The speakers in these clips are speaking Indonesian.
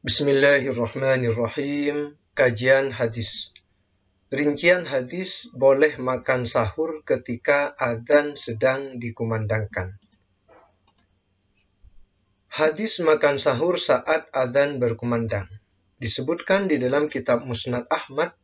Bismillahirrahmanirrahim. Kajian hadis. Rincian hadis boleh makan sahur ketika adzan sedang dikumandangkan. Hadis makan sahur saat adzan berkumandang disebutkan di dalam kitab Musnad Ahmad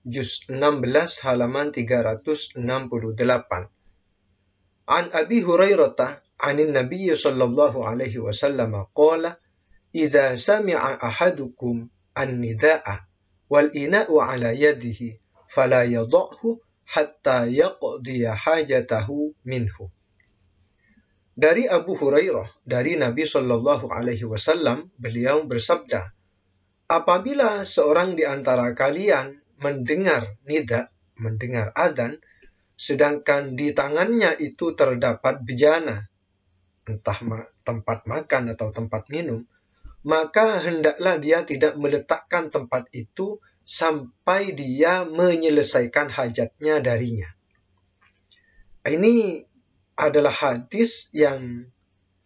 juz 16 halaman 368. An Abi Hurairah anin Nabi sallallahu alaihi wasallam qala idza sami'a ahadukum an-nida'a wal ina'u 'ala yadihi fala yadh'hu hatta yaqdiya hajatahu minhu. Dari Abu Hurairah, dari Nabi sallallahu alaihi wasallam, beliau bersabda, apabila seorang di antara kalian mendengar nida, mendengar adzan, sedangkan di tangannya itu terdapat bejana, entah tempat makan atau tempat minum, maka hendaklah dia tidak meletakkan tempat itu sampai dia menyelesaikan hajatnya darinya. Ini adalah hadis yang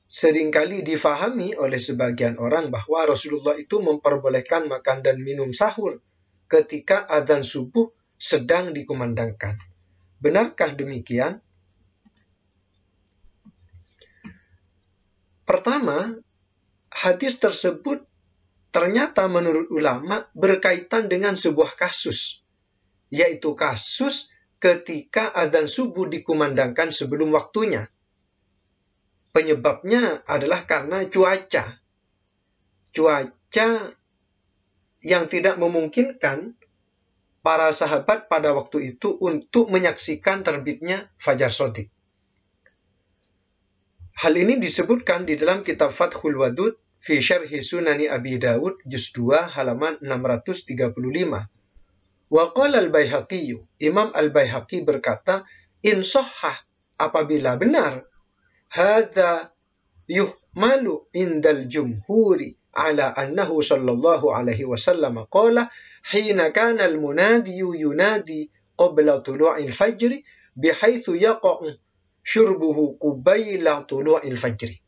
seringkali difahami oleh sebagian orang bahwa Rasulullah itu memperbolehkan makan dan minum sahur ketika adzan subuh sedang dikumandangkan. Benarkah demikian? Pertama, hadis tersebut ternyata menurut ulama berkaitan dengan sebuah kasus, yaitu kasus ketika adzan subuh dikumandangkan sebelum waktunya. Penyebabnya adalah karena cuaca yang tidak memungkinkan para sahabat pada waktu itu untuk menyaksikan terbitnya fajar shadiq. Hal ini disebutkan di dalam kitab Fathul Wadud fi syarhi sunani Abi Dawud juz 2 halaman 635. Wa qala al-Baihaqi, Imam al-Baihaqi berkata, in sahhah, apabila benar, hadza yuhmalu indal jumhuri ala annahu sallallahu alaihi wasallam qala hina kana al-munadi yunadi qabla tulu'il fajr bihaitsu yaqa'u syurbuhu qubayla tulu'il fajri.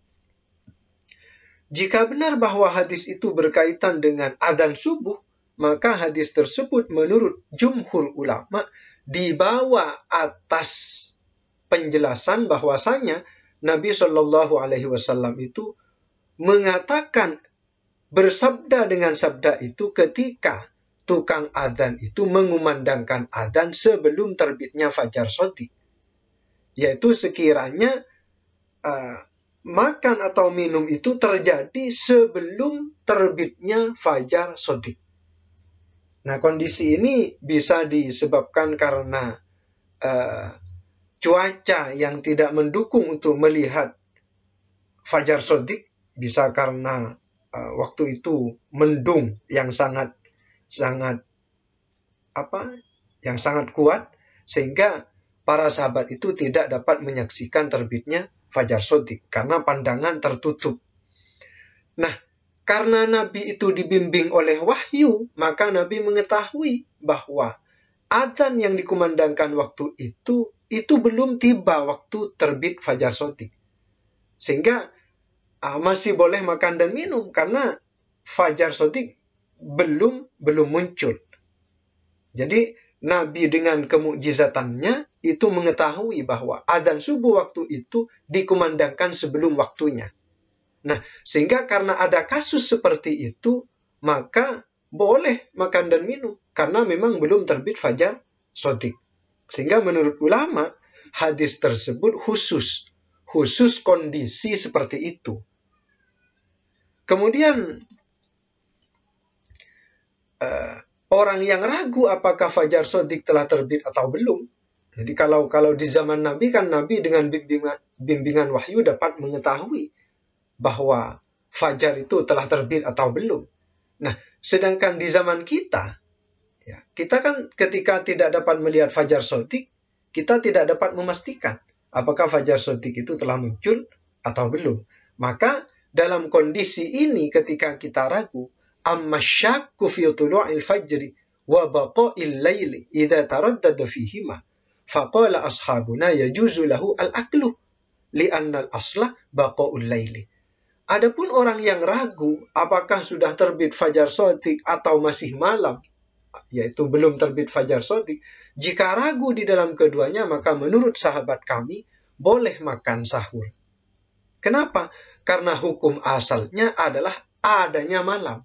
Jika benar bahwa hadis itu berkaitan dengan adzan subuh, maka hadis tersebut menurut jumhur ulama dibawa atas penjelasan bahwasanya Nabi Shallallahu Alaihi Wasallam itu mengatakan bersabda dengan sabda itu ketika tukang adzan itu mengumandangkan adzan sebelum terbitnya fajar shadiq. Yaitu sekiranya makan atau minum itu terjadi sebelum terbitnya fajar shadiq. Nah, kondisi ini bisa disebabkan karena cuaca yang tidak mendukung untuk melihat fajar shadiq, bisa karena waktu itu mendung yang sangat kuat, sehingga para sahabat itu tidak dapat menyaksikan terbitnya fajar shadiq karena pandangan tertutup. Nah, karena Nabi itu dibimbing oleh wahyu, maka Nabi mengetahui bahwa adzan yang dikumandangkan waktu itu belum tiba waktu terbit fajar shadiq. Sehingga masih boleh makan dan minum karena fajar shadiq belum muncul. Jadi Nabi dengan kemukjizatannya itu mengetahui bahwa adzan subuh waktu itu dikumandangkan sebelum waktunya. Nah, sehingga karena ada kasus seperti itu, maka boleh makan dan minum karena memang belum terbit fajar shadiq. Sehingga menurut ulama, hadis tersebut khusus kondisi seperti itu. Kemudian orang yang ragu apakah fajar shadiq telah terbit atau belum. Jadi kalau di zaman Nabi kan Nabi dengan bimbingan wahyu dapat mengetahui bahwa fajar itu telah terbit atau belum. Nah, sedangkan di zaman kita, kita kan ketika tidak dapat melihat fajar shadiq, kita tidak dapat memastikan apakah fajar shadiq itu telah muncul atau belum. Maka dalam kondisi ini ketika kita ragu, amma syakku fi tulu'il fajri wa baqa'il laili idza taraddada fihima faqala ashabuna yajuzu lahu al-aklu li'anna al-asla baqa'ul laili. Adapun orang yang ragu apakah sudah terbit fajar shadiq atau masih malam, yaitu belum terbit fajar shadiq, jika ragu di dalam keduanya, maka menurut sahabat kami boleh makan sahur. Kenapa? Karena hukum asalnya adalah adanya malam.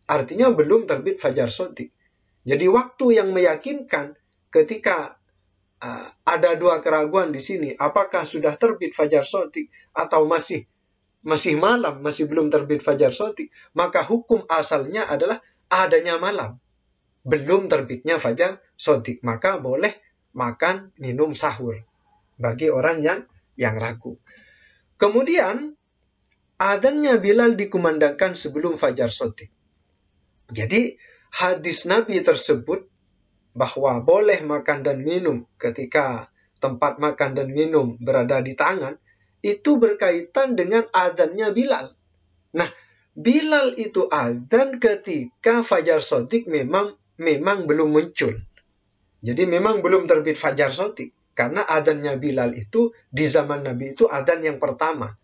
Artinya belum terbit fajar shadiq. Jadi waktu yang meyakinkan ketika ada dua keraguan di sini, apakah sudah terbit fajar shadiq atau masih malam, masih belum terbit fajar shadiq, maka hukum asalnya adalah adanya malam, belum terbitnya fajar shadiq, maka boleh makan minum sahur bagi orang yang ragu. Kemudian adzannya Bilal dikumandangkan sebelum fajar shadiq. Jadi hadis Nabi tersebut bahwa boleh makan dan minum ketika tempat makan dan minum berada di tangan, itu berkaitan dengan adzannya Bilal. Nah, Bilal itu adzan ketika fajar shadiq memang belum muncul. Jadi memang belum terbit fajar shadiq. Karena adzannya Bilal itu di zaman Nabi itu adzan yang pertama.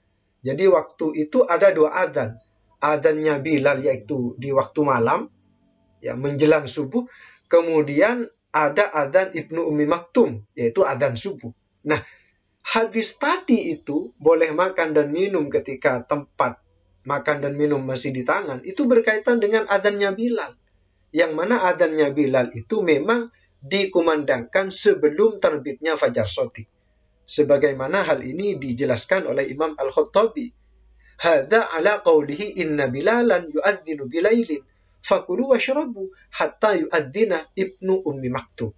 Jadi waktu itu ada dua adzan. Adzannya Bilal yaitu di waktu malam, ya menjelang subuh. Kemudian ada adzan Ibnu Ummi Maktum, yaitu adzan subuh. Nah, hadis tadi itu boleh makan dan minum ketika tempat makan dan minum masih di tangan, itu berkaitan dengan adzannya Bilal. Yang mana adzannya Bilal itu memang dikumandangkan sebelum terbitnya fajar shadiq. Sebagaimana hal ini dijelaskan oleh Imam Al-Khattabi. Hadza ala qawlihi inna Bilalan yu'adzinu bilailin fakulu washrabu hatta yu'adzina Ibnu Ummi Maktum.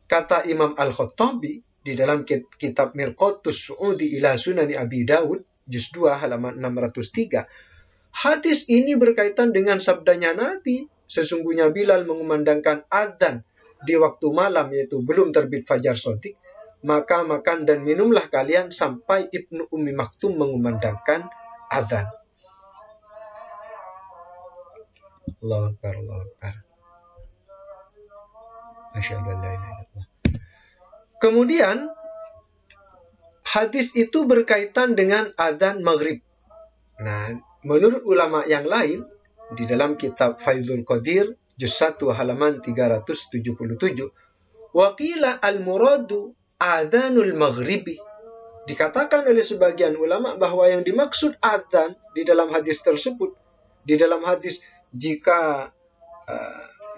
Kata Imam Al-Khattabi di dalam kitab Mirqatus Su'udi ila Sunani Abi Dawud, juz 2 halaman 603, hadis ini berkaitan dengan sabdanya Nabi, sesungguhnya Bilal mengumandangkan adzan di waktu malam, yaitu belum terbit fajar shadiq, maka makan dan minumlah kalian sampai Ibnu Ummi Maktum mengumandangkan adzan. Allahu Akbar, Allahu Akbar. Masyaallah. Kemudian hadis itu berkaitan dengan adzan maghrib. Nah, menurut ulama yang lain di dalam kitab Faidul Qadir juz 1 halaman 377, waqila al-muradu adzanul maghribi. Dikatakan oleh sebagian ulama bahwa yang dimaksud adzan di dalam hadis tersebut, di dalam hadis jika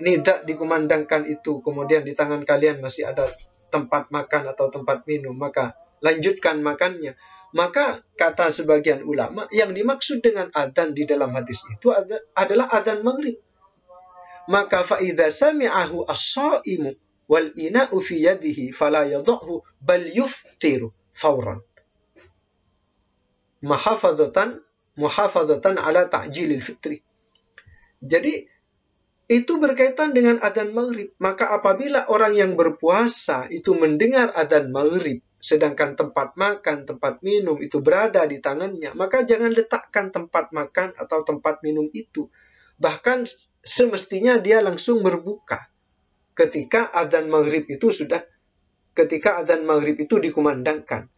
nida dikumandangkan itu kemudian di tangan kalian masih ada tempat makan atau tempat minum, maka lanjutkan makannya. Maka kata sebagian ulama, yang dimaksud dengan adzan di dalam hadis itu adalah adzan maghrib. Maka fa'idha sami'ahu as-sa'imu wal ina'u fi yadihi fala yadha'hu bal yuftiru fawran. Muhafadatan ala ta'jilil fitri. Jadi itu berkaitan dengan adzan maghrib. Maka apabila orang yang berpuasa itu mendengar adzan maghrib, sedangkan tempat makan, tempat minum itu berada di tangannya, maka jangan letakkan tempat makan atau tempat minum itu. Bahkan semestinya dia langsung berbuka ketika adzan maghrib itu dikumandangkan.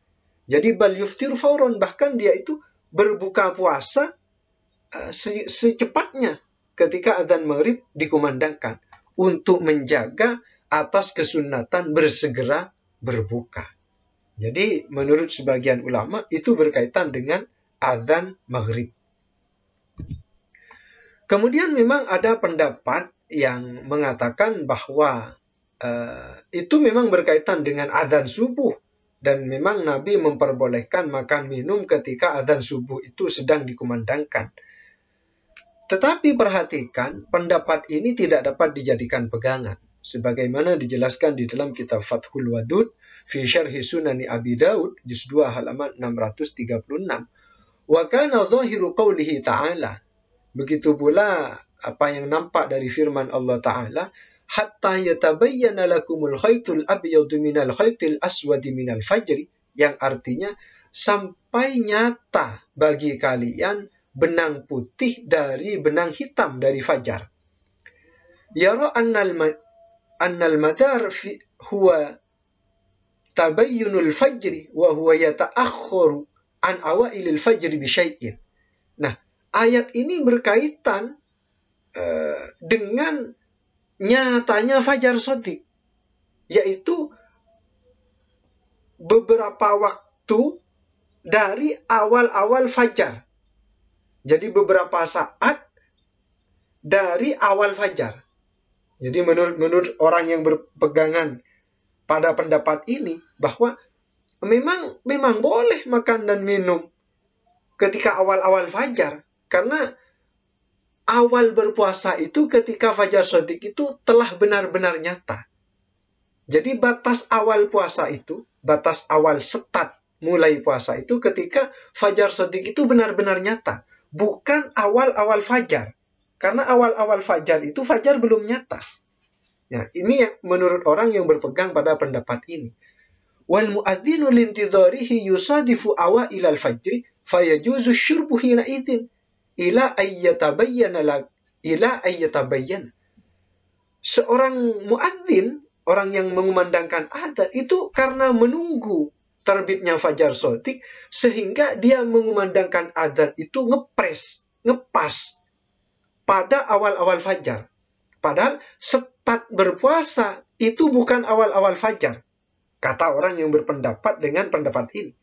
Jadi bal yuftir fauron, bahkan dia itu berbuka puasa secepatnya ketika adzan maghrib dikumandangkan untuk menjaga atas kesunatan bersegera berbuka. Jadi menurut sebagian ulama itu berkaitan dengan adzan maghrib. Kemudian memang ada pendapat yang mengatakan bahwa itu memang berkaitan dengan adzan subuh, dan memang Nabi memperbolehkan makan minum ketika adzan subuh itu sedang dikumandangkan. Tetapi perhatikan, pendapat ini tidak dapat dijadikan pegangan, sebagaimana dijelaskan di dalam kitab Fathul Wadud fi Syarhi Sunani Abi Dawud juz 2 halaman 636. Wa kana zahiru qawlihi ta'ala. Begitu pula apa yang nampak dari firman Allah Ta'ala, hatta yatabayyana lakumul khaytul abyadu minal khaytil aswadi minal fajri, yang artinya sampai nyata bagi kalian benang putih dari benang hitam dari fajar. Yara annal madar huwa tabayyunul fajri wa huwa yata'akhkharu an awailil fajri bi syai'in. ayat ini berkaitan dengan nyatanya Fajar Shodiq, yaitu beberapa waktu dari awal-awal fajar. Jadi beberapa saat dari awal fajar. Jadi menurut orang yang berpegangan pada pendapat ini, bahwa memang boleh makan dan minum ketika awal-awal fajar. Karena awal berpuasa itu ketika Fajar Shodiq itu telah benar-benar nyata. Jadi batas awal puasa itu, batas awal start mulai puasa itu ketika Fajar Shodiq itu benar-benar nyata. Bukan awal-awal fajar. Karena awal-awal fajar itu fajar belum nyata. Nah, ini yang menurut orang yang berpegang pada pendapat ini. Wal mu'adzinu lintidharihi yusadifu awailal fajri fayajuzu syurbu hina idzin ila ayyatabayyana seorang muadzin, orang yang mengumandangkan adzan itu karena menunggu terbitnya Fajar Shodiq, sehingga dia mengumandangkan adzan itu ngepas pada awal-awal fajar. Padahal start berpuasa itu bukan awal-awal fajar, kata orang yang berpendapat dengan pendapat ini.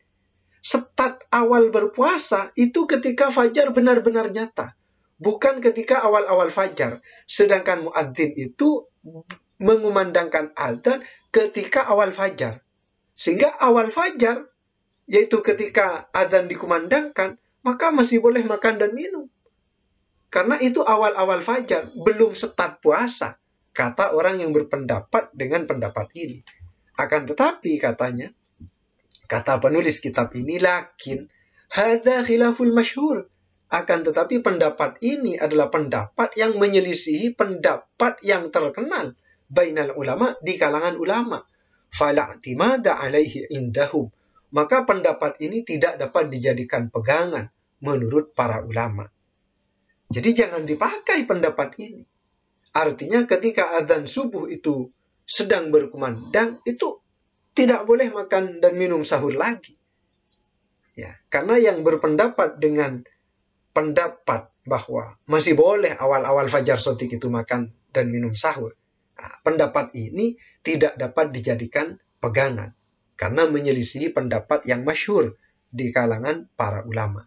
Start awal berpuasa itu ketika fajar benar-benar nyata, bukan ketika awal-awal fajar. Sedangkan muadzin itu mengumandangkan adzan ketika awal fajar. Sehingga awal fajar, yaitu ketika adzan dikumandangkan, maka masih boleh makan dan minum. Karena itu awal-awal fajar, belum start puasa, kata orang yang berpendapat dengan pendapat ini. Akan tetapi katanya, kata penulis kitab ini, lakin hadza khilaful masyhur. Akan tetapi pendapat ini adalah pendapat yang menyelisihi pendapat yang terkenal bainal ulama, di kalangan ulama. Fala i'timada alaihi indahum. Maka pendapat ini tidak dapat dijadikan pegangan menurut para ulama. Jadi jangan dipakai pendapat ini. Artinya ketika adzan subuh itu sedang berkumandang, itu tidak boleh makan dan minum sahur lagi. Ya, karena yang berpendapat dengan pendapat bahwa masih boleh awal-awal Fajar Shodiq itu makan dan minum sahur, nah, pendapat ini tidak dapat dijadikan pegangan karena menyelisihi pendapat yang masyhur di kalangan para ulama.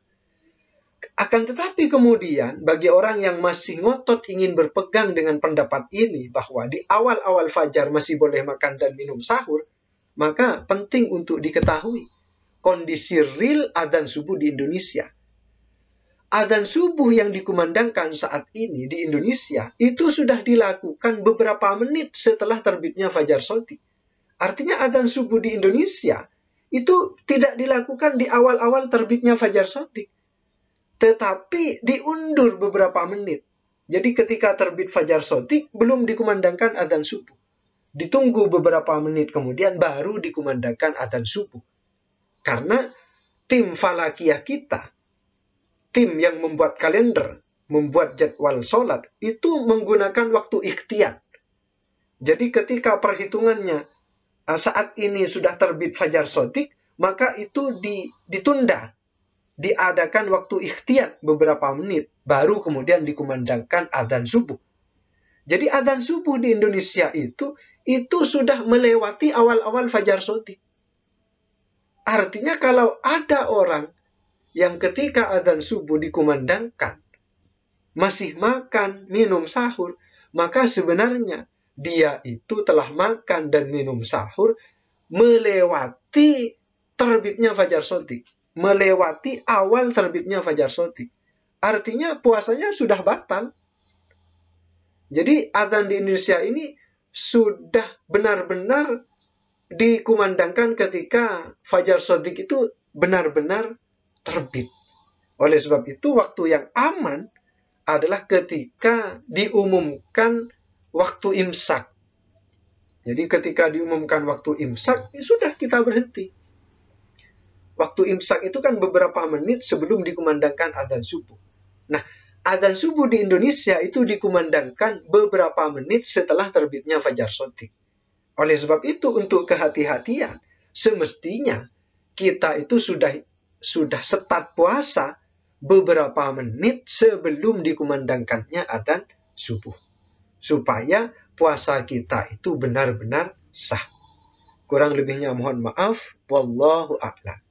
Akan tetapi kemudian bagi orang yang masih ngotot ingin berpegang dengan pendapat ini bahwa di awal-awal fajar masih boleh makan dan minum sahur, maka penting untuk diketahui kondisi real adzan subuh di Indonesia. Adzan subuh yang dikumandangkan saat ini di Indonesia itu sudah dilakukan beberapa menit setelah terbitnya Fajar Shodiq. Artinya adzan subuh di Indonesia itu tidak dilakukan di awal-awal terbitnya Fajar Shodiq, tetapi diundur beberapa menit. Jadi ketika terbit Fajar Shodiq belum dikumandangkan adzan subuh. Ditunggu beberapa menit kemudian baru dikumandangkan adzan subuh. Karena tim falakiyah kita, tim yang membuat kalender, membuat jadwal sholat, itu menggunakan waktu ikhtiyat. Jadi ketika perhitungannya saat ini sudah terbit Fajar Shodiq, maka itu ditunda. Diadakan waktu ikhtiyat beberapa menit, baru kemudian dikumandangkan adzan subuh. Jadi adzan subuh di Indonesia itu sudah melewati awal-awal Fajar Shodiq. Artinya kalau ada orang yang ketika adzan subuh dikumandangkan masih makan, minum sahur, maka sebenarnya dia itu telah makan dan minum sahur melewati terbitnya Fajar Shodiq, melewati awal terbitnya Fajar Shodiq. Artinya puasanya sudah batal. Jadi adzan di Indonesia ini sudah benar-benar dikumandangkan ketika Fajar Shodiq itu benar-benar terbit. Oleh sebab itu waktu yang aman adalah ketika diumumkan waktu imsak. Jadi ketika diumumkan waktu imsak, ya sudah kita berhenti. Waktu imsak itu kan beberapa menit sebelum dikumandangkan adzan subuh. Nah, adzan subuh di Indonesia itu dikumandangkan beberapa menit setelah terbitnya Fajar Shodiq. Oleh sebab itu untuk kehati-hatian, semestinya kita itu sudah start puasa beberapa menit sebelum dikumandangkannya adzan subuh. Supaya puasa kita itu benar-benar sah. Kurang lebihnya mohon maaf. Wallahu a'lam.